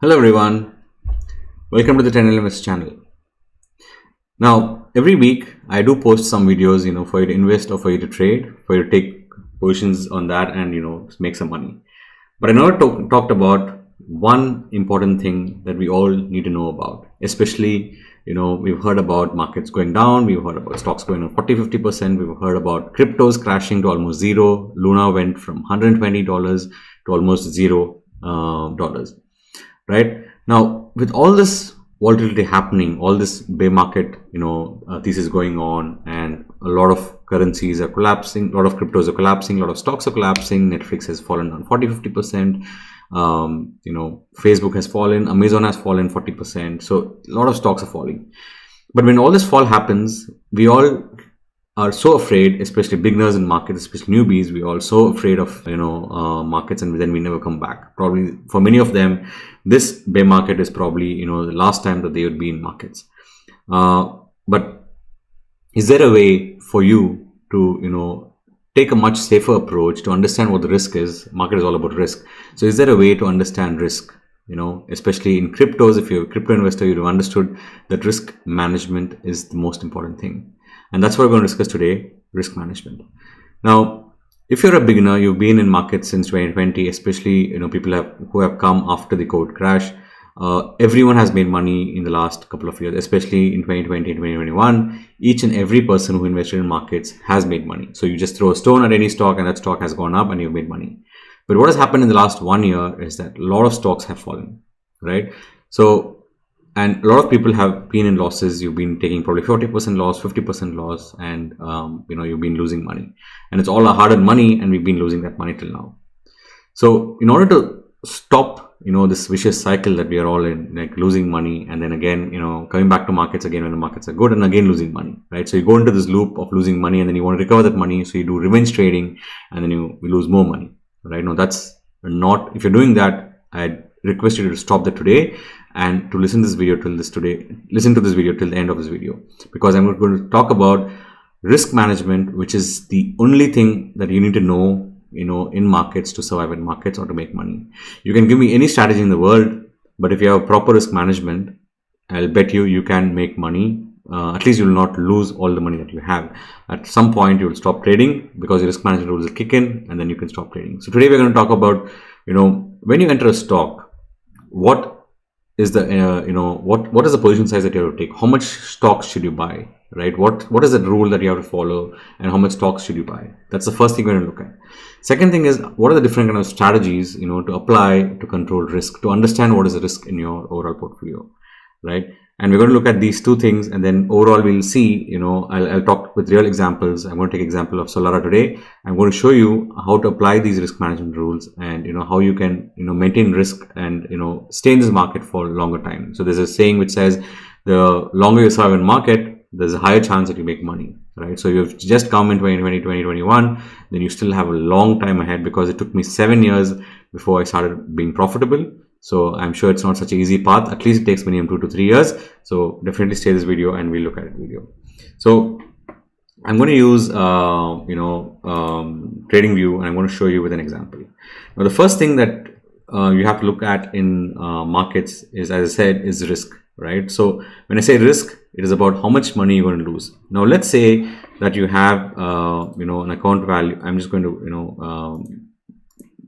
Hello everyone, welcome to the 10LMS channel. Now, every week I do post some videos, for you to invest or for you to trade, for you to take positions on that and, make some money. But I never talked about one important thing that we all need to know about, especially, we've heard about markets going down, we've heard about stocks going up 40-50%, we've heard about cryptos crashing to almost zero. Luna went from $120 to almost $0. Right now, with all this volatility happening, all this bear market, thesis going on, and a lot of currencies are collapsing, a lot of cryptos are collapsing, a lot of stocks are collapsing. Netflix has fallen down 40-50%. Facebook has fallen, Amazon has fallen 40%. So a lot of stocks are falling. But when all this fall happens, we all are so afraid, especially beginners in markets, especially newbies. We are so afraid of markets, and then we never come back. Probably for many of them, this bear market is probably the last time that they would be in markets. But is there a way for you to take a much safer approach to understand what the risk is? Market is all about risk. So is there a way to understand risk? Especially in cryptos, if you're a crypto investor, you've understood that risk management is the most important thing. And that's what we're going to discuss today, risk management. Now, if you're a beginner, you've been in markets since 2020, especially people who have come after the COVID crash. Everyone has made money in the last couple of years, especially in 2020 and 2021. Each and every person who invested in markets has made money. So you just throw a stone at any stock and that stock has gone up and you've made money. But what has happened in the last 1 year is that a lot of stocks have fallen, right? And a lot of people have been in losses. You've been taking probably 40% loss, 50% loss, and you've been losing money. And it's all hard-earned money, and we've been losing that money till now. So in order to stop, this vicious cycle that we are all in, like losing money, and then again, coming back to markets again when the markets are good, and again losing money, right? So you go into this loop of losing money, and then you want to recover that money, so you do revenge trading, and then you lose more money, right? No, that's not. If you're doing that, I'd request you to stop that today and to listen to this video till the end of this video, because I'm going to talk about risk management, which is the only thing that you need to know, in markets to survive in markets or to make money. You can give me any strategy in the world, but if you have proper risk management, I'll bet you can make money. At least you will not lose all the money that you have. At some point, you will stop trading because your risk management rules will kick in, and then you can stop trading. So today we're going to talk about, when you enter a stock, what is the what is the position size that you have to take? How much stocks should you buy, right? What is the rule that you have to follow, and how much stocks should you buy? That's the first thing we're going to look at. Second thing is, what are the different kind of strategies to apply to control risk, to understand what is the risk in your overall portfolio, right? And we're going to look at these two things, and then overall we'll see, I'll talk with real examples. I'm going to take example of Solara today. I'm going to show you how to apply these risk management rules, and how you can maintain risk and stay in this market for a longer time. So there's a saying which says, the longer you survive in market, there's a higher chance that you make money, right? So you've just come in 2020, 2021, then you still have a long time ahead, because it took me 7 years before I started being profitable. So I'm sure it's not such an easy path. At least it takes minimum 2 to 3 years. So definitely stay this video and we'll look at it video. So I'm going to use TradingView, and I'm going to show you with an example. Now the first thing that you have to look at in markets is, as I said, is risk, right? So when I say risk, it is about how much money you're going to lose. Now let's say that you have an account value. I'm just going to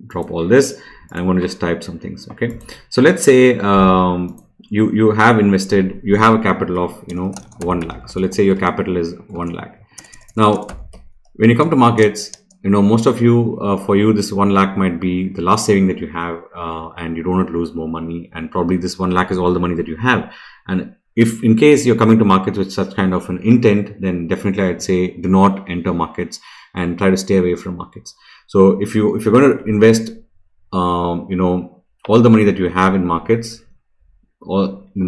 drop all this. I'm going to just type some things. Okay, so let's say you have invested, you have a capital of 1 lakh. So let's say your capital is 1 lakh. Now when you come to markets, most of you, for you, this 1 lakh might be the last saving that you have, and you don't want to lose more money, and probably this 1 lakh is all the money that you have. And if in case you're coming to markets with such kind of an intent, then definitely I'd say do not enter markets and try to stay away from markets. So if you're going to invest all the money that you have in markets,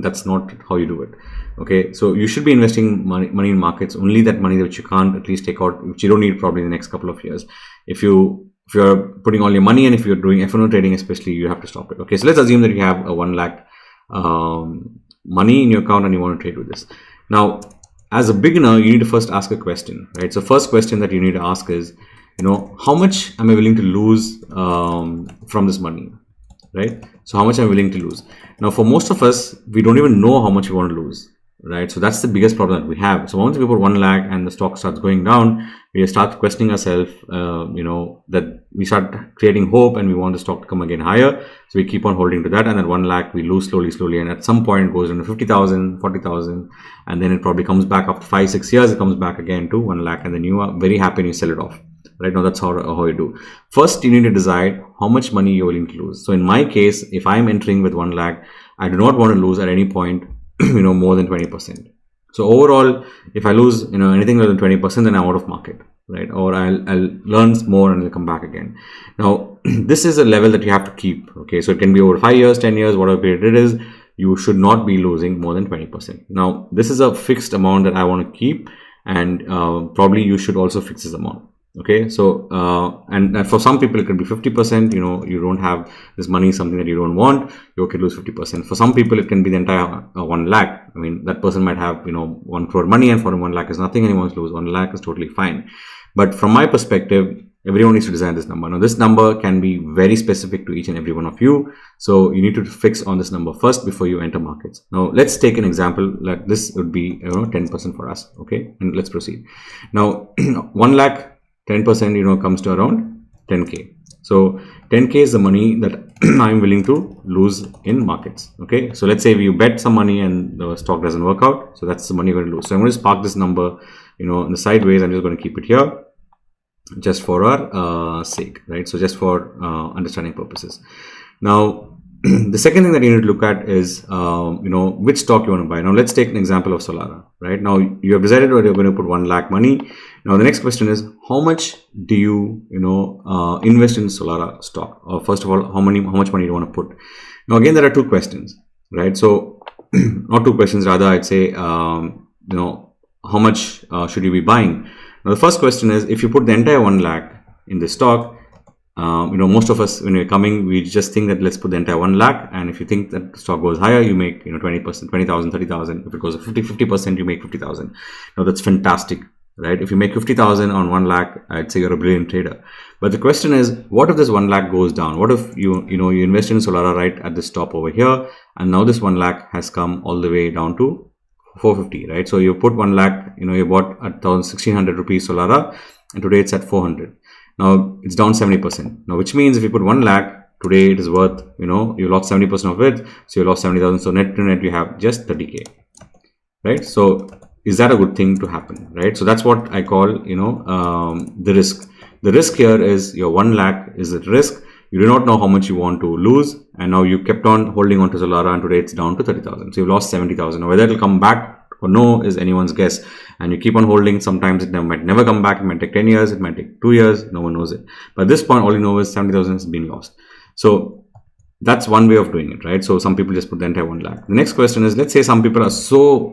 that's not how you do it. Okay, so you should be investing money in markets, only that money which you can't at least take out, which you don't need probably in the next couple of years. If you're putting all your money, and if you're doing F&O trading especially, you have to stop it. Okay, so let's assume that you have a 1 lakh money in your account and you want to trade with this. Now as a beginner, you need to first ask a question, right? So first question that you need to ask is, how much am I willing to lose from this money? right? So how much I'm willing to lose. Now, for most of us, we don't even know how much we want to lose, right? So that's the biggest problem that we have. So once we put 1 lakh and the stock starts going down, we start questioning ourselves, that we start creating hope and we want the stock to come again higher. So we keep on holding to that, and then 1 lakh we lose slowly, and at some point it goes into 50,000, 40,000, and then it probably comes back after 5-6 years. It comes back again to 1 lakh, and then you are very happy and you sell it off. Right now, that's how you do. First, you need to decide how much money you're willing to lose. So in my case, if I'm entering with 1 lakh, I do not want to lose at any point, more than 20%. So overall, if I lose, anything less than 20%, then I'm out of market, right? Or I'll learn more and I'll come back again. Now, this is a level that you have to keep. Okay, so it can be over 5 years, 10 years, whatever period it is. You should not be losing more than 20%. Now, this is a fixed amount that I want to keep, and probably you should also fix this amount. Okay, so and for some people it could be 50%. You don't have this money, something that you don't want, you okay lose 50%. For some people it can be the entire 1 lakh. I mean, that person might have 1 crore money, and for him 1 lakh is nothing, and he wants to lose 1 lakh is totally fine. But from my perspective, everyone needs to design this number. Now, this number can be very specific to each and every one of you, so you need to fix on this number first before you enter markets. Now, let's take an example that this would be 10% for us. Okay, and let's proceed. Now, 1 lakh, 10%, comes to around 10k. So 10k is the money that I'm willing to lose in markets. Okay, so let's say you bet some money and the stock doesn't work out, so that's the money you're going to lose. So I'm going to park this number, in the sideways. I'm just going to keep it here, just for our sake, right? So just for understanding purposes. Now, the second thing that you need to look at is, which stock you want to buy. Now, let's take an example of Solara, right? Now, you have decided that you're going to put 1 lakh money. Now, the next question is, how much do you, invest in Solara stock? Or first of all, how much money do you want to put? Now, again, there are two questions, right? So, not two questions, rather, I'd say, how much should you be buying? Now, the first question is, if you put the entire 1 lakh in this stock, most of us, when we're coming, we just think that let's put the entire 1 lakh, and if you think that the stock goes higher, you make 20%, 20,000, 30,000. If it goes to 50%, you make 50,000. Now, that's fantastic, right? If you make 50,000 on 1 lakh, I'd say you're a brilliant trader. But the question is, what if this 1 lakh goes down? What if you invest in Solara right at this top over here, and now this 1 lakh has come all the way down to 450, right? So you put 1 lakh, you bought at 1,600 rupees Solara, and today it's at 400. Now it's down 70%. Now, which means if you put 1 lakh today, it is worth, you lost 70% of it, so you lost 70,000. So net to net, you have just 30k, right? So is that a good thing to happen, right? So that's what I call, the risk. The risk here is your 1 lakh is at risk. You do not know how much you want to lose, and now you kept on holding on to Solara, and today it's down to 30,000. So you've lost 70,000. Now, whether it'll come back or no is anyone's guess, and you keep on holding. Sometimes it might never come back. It might take 10 years, it might take 2 years, no one knows it. But at this point, all you know is 70,000 has been lost. So that's one way of doing it, right? So some people just put the entire 1 lakh. The next question is, let's say some people are so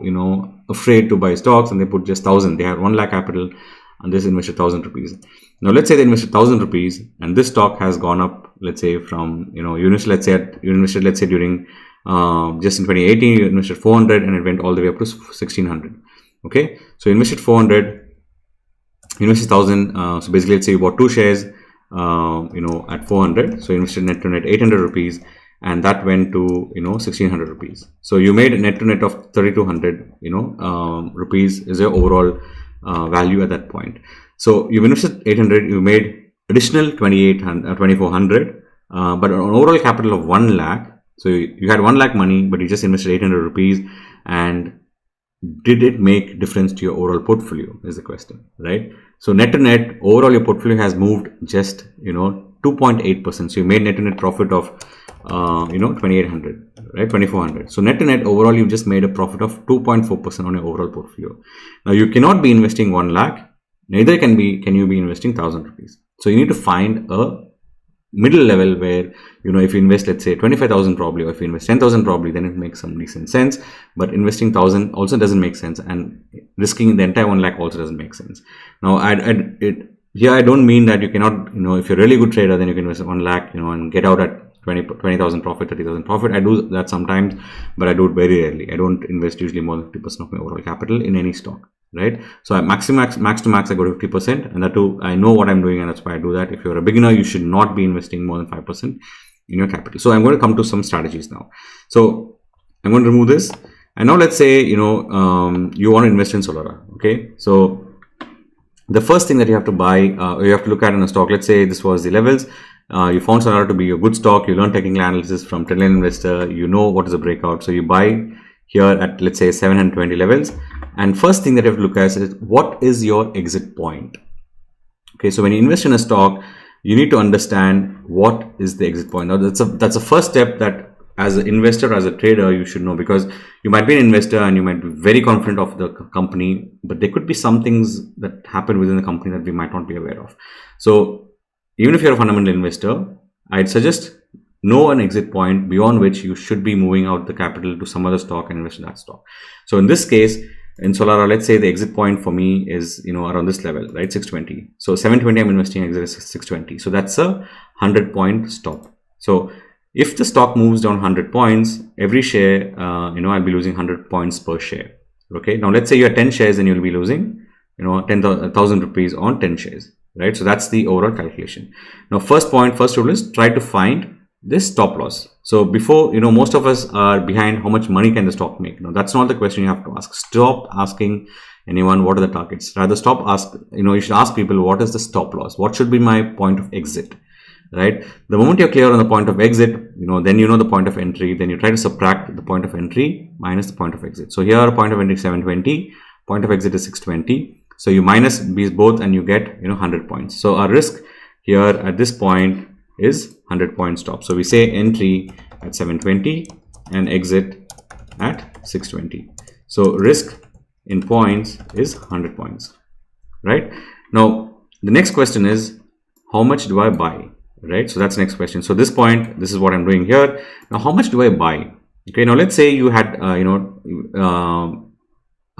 afraid to buy stocks, and they put just 1,000. They have 1 lakh capital, and this invested 1,000 rupees. Now, let's say they invested 1,000 rupees, and this stock has gone up, let's say from, you invested, let's say during just in 2018, you invested 400, and it went all the way up to 1,600. Okay, so you invested 400, you invested 1,000. So basically, let's say you bought 2 shares, at 400. So you invested net to net 800 rupees, and that went to 1,600 rupees. So you made a net to net of 3,200 rupees is your overall value at that point. So you invested 800, you made additional 2,400, but an overall capital of 1 lakh. So you had 1 lakh money, but you just invested 800 rupees, and did it make difference to your overall portfolio is the question, right? So net to net, overall your portfolio has moved just 2.8%. So you made net to net profit of 2,800, right? 2,400. So net to net, overall you've just made a profit of 2.4% on your overall portfolio. Now you cannot be investing 1 lakh, neither can you be investing 1,000 rupees. So you need to find a middle level where if you invest, let's say 25,000 probably, or if you invest 10,000 probably, then it makes some decent sense. But investing 1,000 also doesn't make sense, and risking the entire 1 lakh also doesn't make sense. Now here I don't mean that you cannot, if you're a really good trader, then you can invest 1 lakh, and get out at 20,000 profit, 30,000 profit. I do that sometimes, but I do it very rarely. I don't invest usually more than 50% of my overall capital in any stock, right? So max to max, I go to 50%, and that too, I know what I'm doing, and that's why I do that. If you're a beginner, you should not be investing more than 5%. in your capital. So I'm going to come to some strategies now. So I'm going to remove this, and now let's say you want to invest in Solara. Okay, so the first thing that you have to buy, you have to look at in a stock. Let's say this was the levels. You found Solara to be a good stock. You learn technical analysis from Trendline Investor. You know what is a breakout. So you buy here at, let's say, 720 levels. And first thing that you have to look at is what is your exit point. Okay, so when you invest in a stock, you need to understand what is the exit point. Now that's a first step that as an investor, as a trader, you should know, because you might be an investor and you might be very confident of the company, but there could be some things that happen within the company that we might not be aware of. So even if you're a fundamental investor, I'd suggest know an exit point beyond which you should be moving out the capital to some other stock and invest in that stock. So in this case, in Solara, let's say the exit point for me is around this level, right? 620. So 720 I'm investing, exit is 620. So that's a 100-point stop. So if the stock moves down 100 points, every share, I'll be losing 100 points per share. Okay. Now let's say you have 10 shares and you'll be losing, 10,000 rupees on 10 shares, right? So that's the overall calculation. Now, first rule is try to find this stop loss. So before, most of us are behind how much money can the stock make. Now, that's not the question you have to ask. Stop asking anyone what are the targets. Rather, you should ask people what is the stop loss? What should be my point of exit? Right? The moment you're clear on the point of exit, then the point of entry. Then you try to subtract the point of entry minus the point of exit. So here, point of entry is 720, point of exit is 620. So you minus these both and you get 100 points. So our risk here at this point is 100-point stop. So we say entry at 720 and exit at 620. So risk in points is 100 points. Right? Now the next question is, how much do I buy? Right, so that's the next question. So this is what I'm doing here. Now, how much do I buy? Okay, now let's say you had, how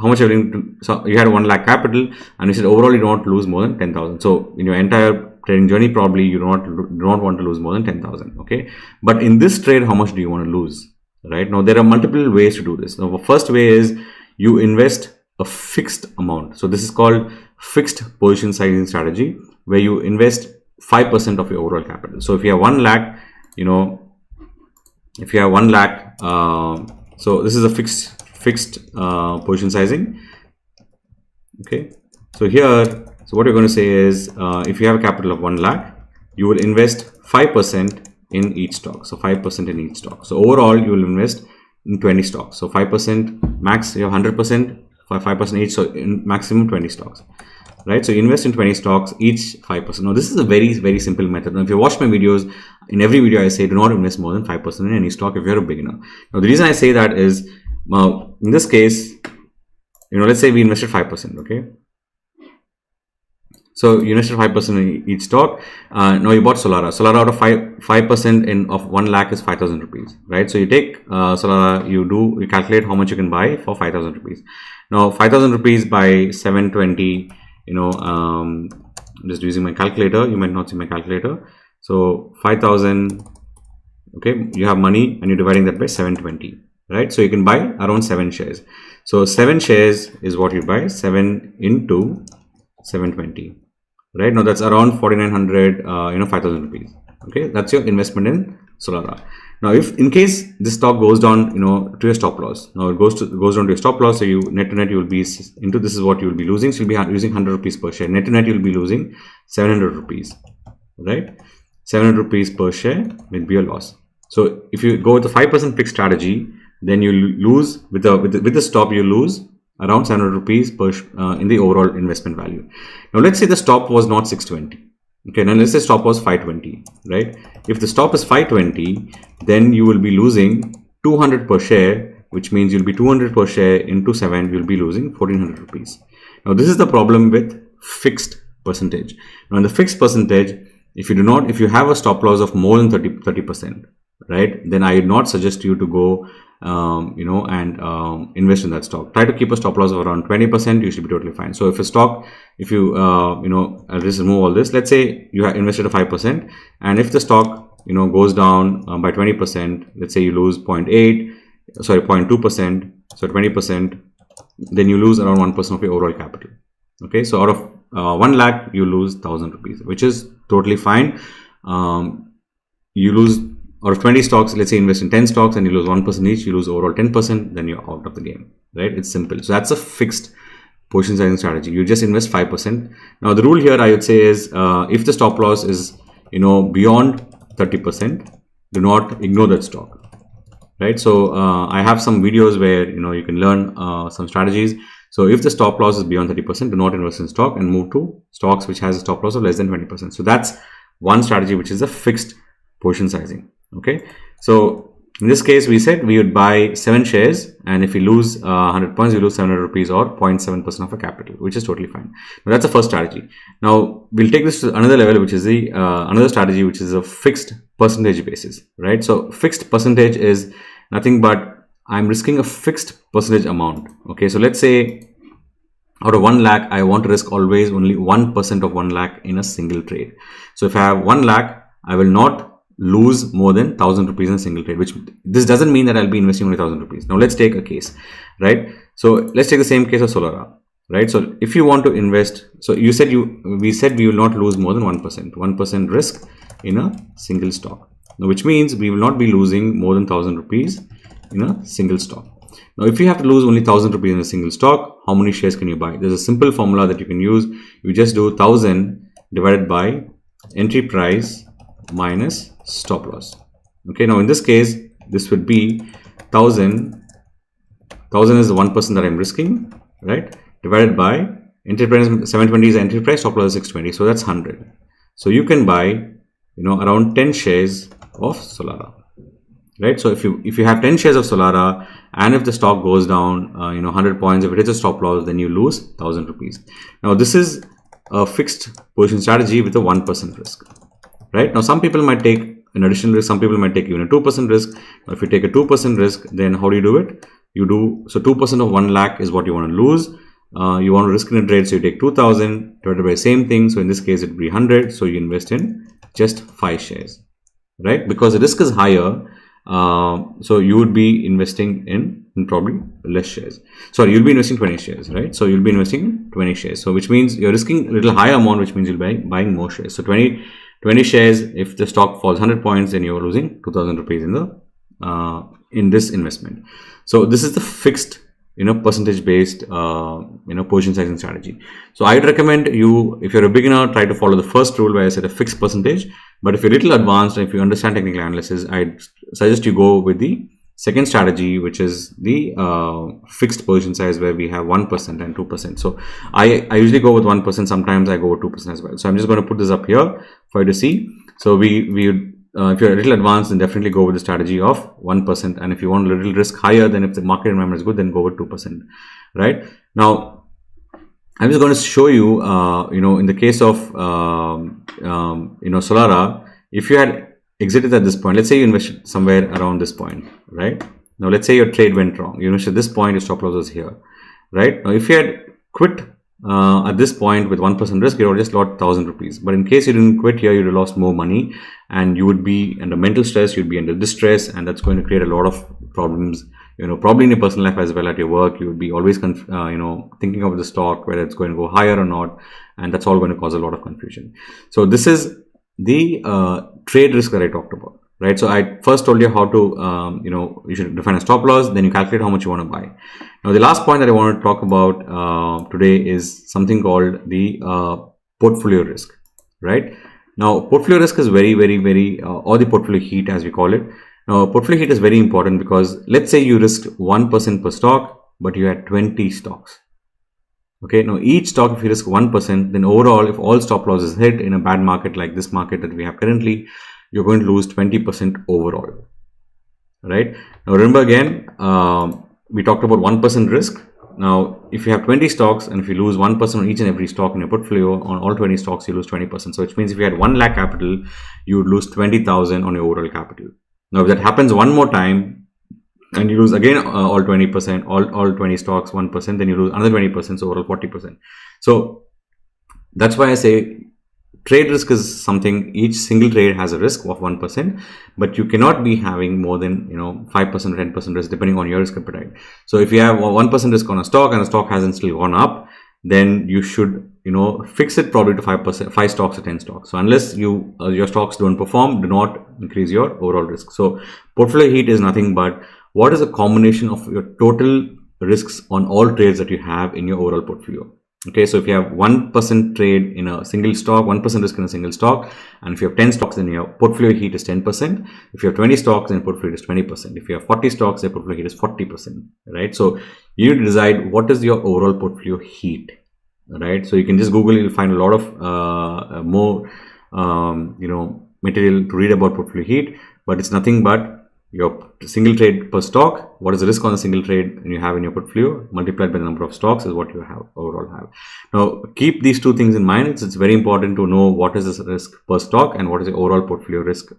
much are you to, so you had 1 lakh capital, and you said overall you don't want to lose more than 10,000. So in your entire trading journey, probably you do not want to lose more than 10,000. Okay, but in this trade, how much do you want to lose? Right, now there are multiple ways to do this. Now, the first way is you invest a fixed amount. So this is called fixed position sizing strategy, where you invest 5% of your overall capital. So if you have 1 lakh, so this is a fixed position sizing. Okay. So here, so what you're going to say is, if you have a capital of 1 lakh, you will invest 5% in each stock. So 5% in each stock. So overall, you will invest in 20 stocks. So 5% max, you have 100%, 5% each. So in maximum 20 stocks. Right, so you invest in 20 stocks, each 5%. Now, this is a very, very simple method. Now, if you watch my videos, in every video I say do not invest more than 5% in any stock if you're a beginner. Now, the reason I say that is, in this case, let's say we invested 5%. Okay, so you invested 5% in each stock. Now you bought Solara. Solara out of 5% of 1 lakh is 5,000 rupees. Right, so you take Solara, you calculate how much you can buy for 5,000 rupees. Now 5,000 rupees by 720. I'm just using my calculator. You might not see my calculator. So 5,000. Okay, you have money and you're dividing that by 720. Right, so you can buy around 7 shares. So 7 shares is what you buy. 7 into 720. Right, now that's around 4,900. 5,000 rupees. Okay, that's your investment in Solara. Now, if in case this stock goes down, to your stop loss. Now it goes down to your stop loss. So you net to net you will be into, this is what you will be losing. So you'll be using 100 rupees per share. Net to net you will be losing 700 rupees. Right, 700 rupees per share will be a loss. So if you go with the 5% fixed strategy, then you lose with the stop, you lose around 700 rupees per in the overall investment value. Now let's say the stop was not 620. Okay, now let's say stop was 520, right? If the stop is 520, then you will be losing 200 per share, which means you'll be 200 per share into 7, you'll be losing 1,400 rupees. Now this is the problem with fixed percentage. Now in the fixed percentage, if you have a stop loss of more than 30%, right, then I would not suggest you to go invest in that stock. Try to keep a stop loss of around 20%. You should be totally fine. So if a stock, I'll just remove all this. Let's say you have invested a 5%, and if the stock, goes down by 20%, let's say you lose 0.2%, so 20%, then you lose around 1% of your overall capital. Okay, so out of 1 lakh, you lose 1,000 rupees, which is totally fine. You lose out of 20 stocks, let's say invest in 10 stocks and you lose 1% each, you lose overall 10%, then you're out of the game, right? It's simple. So that's a fixed position sizing strategy. You just invest 5%. Now the rule here I would say is if the stop loss is beyond 30%, do not ignore that stock, right? So I have some videos where you can learn some strategies. So if the stop loss is beyond 30%, do not invest in stock and move to stocks which has a stop loss of less than 20%. So that's one strategy, which is a fixed position sizing. Okay, so in this case we said we would buy 7 shares, and if we lose 100 points, we lose 700 rupees or 0.7% of a capital, which is totally fine. Now that's the first strategy. Now we'll take this to another level, which is the another strategy, which is a fixed percentage basis, right? So fixed percentage is nothing but I'm risking a fixed percentage amount. Okay, so let's say out of 1 lakh, I want to risk always only 1% of 1 lakh in a single trade. So if I have 1 lakh, I will not lose more than 1,000 rupees in a single trade, which this doesn't mean that I'll be investing only 1,000 rupees. Now let's take a case, right? So let's take the same case of Solara, right? So if you want to invest, so we said we will not lose more than 1% risk in a single stock. Now, which means we will not be losing more than 1,000 rupees in a single stock. Now, if you have to lose only 1,000 rupees in a single stock, how many shares can you buy? There's a simple formula that you can use. You just do 1,000 divided by entry price minus stop loss. Okay, now in this case, this would be 1,000 is the 1% that I'm risking, right? Divided by entry price 720 is the entry price, stop loss is 620, so that's 100. So you can buy, around 10 shares of Solara, right? So if you have 10 shares of Solara, and if the stock goes down, 100 points, if it hits a stop loss, then you lose 1,000 rupees. Now this is a fixed position strategy with a 1% risk, right? Now some people might take an additional risk, some people might take even a 2% risk. Now, if you take a 2% risk, then how do you do it? So 2% of 1 lakh is what you want to lose. You want to risk in a trade, so you take 2,000 divided by same thing. So in this case, it would be 100. So you invest in just 5 shares, right? Because the risk is higher, so you would be investing in probably less shares. Sorry, you'll be investing 20 shares, right? So you'll be investing 20 shares. So which means you're risking a little higher amount, which means you'll be buying more shares. So 20 shares, if the stock falls 100 points, then you're losing 2,000 rupees in this investment. So this is the fixed, percentage based, position sizing strategy. So I'd recommend you, if you're a beginner, try to follow the first rule where I said a fixed percentage. But if you're a little advanced and if you understand technical analysis, I'd suggest you go with the second strategy, which is the fixed position size, where we have 1% and 2%. So I usually go with 1%. Sometimes I go with 2% as well. So I'm just going to put this up here for you to see. So if you're a little advanced, then definitely go with the strategy of 1%. And if you want a little risk higher, then if the market environment is good, then go with 2%, right? Now, I'm just going to show you, in the case of, Solara, if you had exited at this point, let's say you invested somewhere around this point, right? Now, let's say your trade went wrong. You invested at this point, your stop loss was here, right? Now, if you had quit at this point with 1% risk, you would have just lost 1,000 rupees. But in case you didn't quit here, you would have lost more money, and you would be under mental stress, you'd be under distress, and that's going to create a lot of problems, probably in your personal life as well. At your work, you would be always thinking of the stock, whether it's going to go higher or not, and that's all going to cause a lot of confusion. So this is the trade risk that I talked about, right? So I first told you how to you should define a stop loss, then you calculate how much you want to buy. Now the last point that I want to talk about today is something called the portfolio risk, right? Now portfolio risk is very, very, very or the portfolio heat, as we call it. Now portfolio heat is very important because let's say you risked 1% per stock, but you had 20 stocks. Okay, now each stock, if you risk 1%, then overall, if all stop losses hit in a bad market like this market that we have currently, you're going to lose 20% overall, right? Now remember again, we talked about 1% risk. Now, if you have 20 stocks and if you lose 1% on each and every stock in your portfolio, on all 20 stocks, you lose 20%. So which means if you had 1 lakh capital, you would lose 20,000 on your overall capital. Now, if that happens one more time, and you lose again all 20%, all 20 stocks 1%, then you lose another 20%, so overall 40%. So that's why I say trade risk is something, each single trade has a risk of 1%, but you cannot be having more than 5% or 10% risk depending on your risk appetite. So if you have 1% risk on a stock and the stock hasn't still gone up, then you should fix it probably to 5%, 5 stocks or 10 stocks. So unless your stocks don't perform, do not increase your overall risk. So portfolio heat is nothing but what is a combination of your total risks on all trades that you have in your overall portfolio. Okay, so if you have 1% trade in a single stock, 1% risk in a single stock, and if you have 10 stocks, then your portfolio heat is 10%. If you have 20 stocks, then portfolio heat is 20%. If you have 40 stocks, then portfolio heat is 40%, right? So you need to decide what is your overall portfolio heat, right? So you can just Google, you'll find a lot of more, material to read about portfolio heat, but it's nothing but your single trade per stock, what is the risk on a single trade you have in your portfolio, multiplied by the number of stocks is what you have overall have. Now keep these two things in mind. It's very important to know what is the risk per stock and what is the overall portfolio risk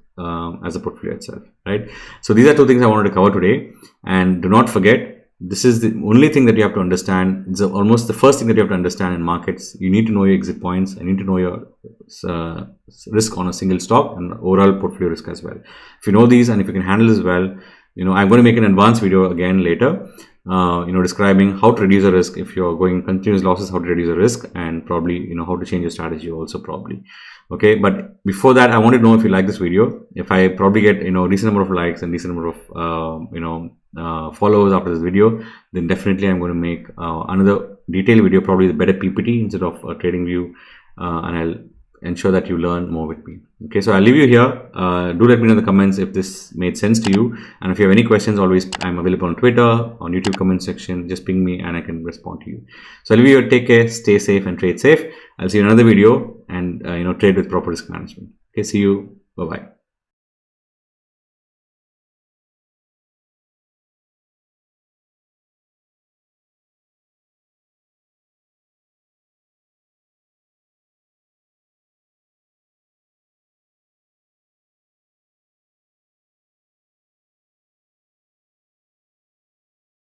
as a portfolio itself, right? So these are two things I wanted to cover today, and do not forget, this is the only thing that you have to understand. It's almost the first thing that you have to understand in markets. You need to know your exit points. You need to know your risk on a single stock and overall portfolio risk as well. If you know these and if you can handle this well, I'm going to make an advanced video again later, describing how to reduce the risk if you're going continuous losses, how to reduce the risk, and probably, how to change your strategy also probably. Okay, but before that, I want to know if you like this video. If I probably get, decent number of likes and decent number of, followers after this video, then definitely I'm going to make another detailed video, probably the better PPT instead of a trading view, and I'll ensure that you learn more with me. Okay, so I'll leave you here. Do let me know in the comments if this made sense to you, and if you have any questions, always I'm available on Twitter, on YouTube comment section. Just ping me and I can respond to you. So I'll leave you here. Take care, stay safe, and trade safe. I'll see you in another video, and trade with proper risk management. Okay, see you. Bye bye.